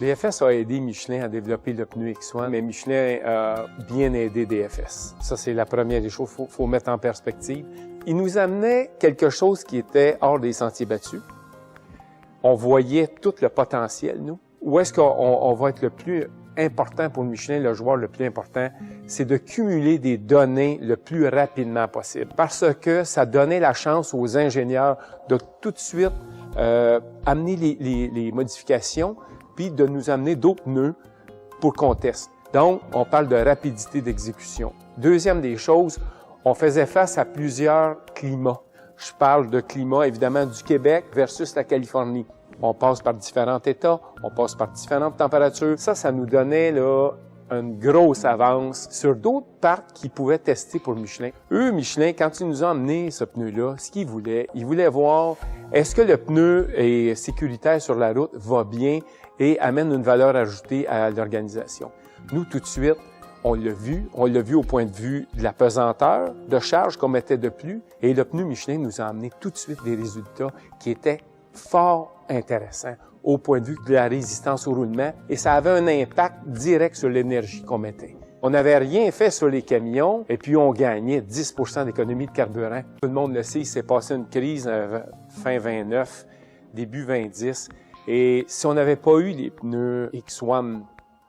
DFS a aidé Michelin à développer le pneu X1, mais Michelin a bien aidé DFS. Ça, c'est la première des choses qu'il faut mettre en perspective. Il nous amenait quelque chose qui était hors des sentiers battus. On voyait tout le potentiel, nous. Où est-ce qu'on va être le plus important pour Michelin, le joueur le plus important, c'est de cumuler des données le plus rapidement possible. Parce que ça donnait la chance aux ingénieurs de tout de suite amener les modifications, puis de nous amener d'autres pneus pour qu'on teste. Donc, on parle de rapidité d'exécution. Deuxième des choses, on faisait face à plusieurs climats. Je parle de climat, évidemment, du Québec versus la Californie. On passe par différents États, on passe par différentes températures. Ça nous donnait là une grosse avance sur d'autres parcs qui pouvaient tester pour Michelin. Eux, Michelin, quand ils nous ont amené ce pneu-là, ce qu'ils voulaient, ils voulaient voir est-ce que le pneu est sécuritaire sur la route, va bien et amène une valeur ajoutée à l'organisation. Nous, tout de suite, on l'a vu au point de vue de la pesanteur de charge qu'on mettait de plus, et le pneu Michelin nous a amené tout de suite des résultats qui étaient fort intéressants au point de vue de la résistance au roulement, et ça avait un impact direct sur l'énergie qu'on mettait. On n'avait rien fait sur les camions, et puis on gagnait 10 % d'économie de carburant. Tout le monde le sait, il s'est passé une crise fin 29, début 2010, et si on n'avait pas eu les pneus X1,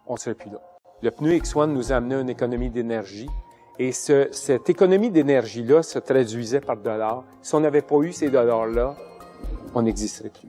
on ne serait plus là. Le pneu X1 nous a amené une économie d'énergie, et cette économie d'énergie-là se traduisait par dollars. Si on n'avait pas eu ces dollars-là, on n'existerait plus.